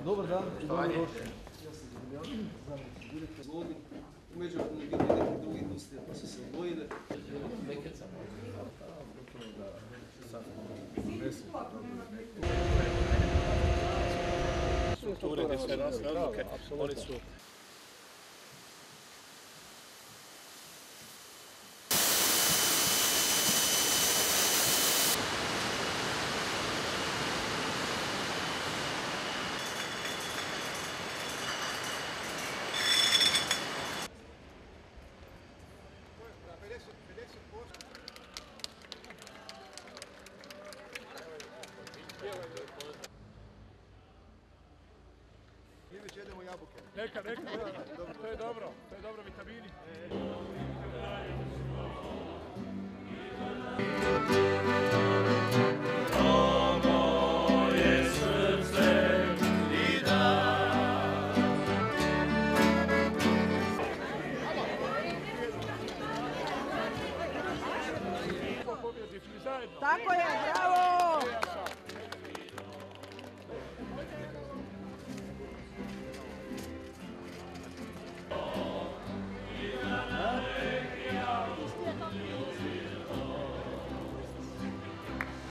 Dobar dan i dobrodošli. Ja sam Damjan, zamjenik direktor Zloni. U međuvremenu bilo i nekih drugih industrija pa su se odvojile. Strukture gdje sve rasle odluke, oni su... Mi već jedemo jabuke. Neka, to je dobro, vitamini. Tako je, bravo!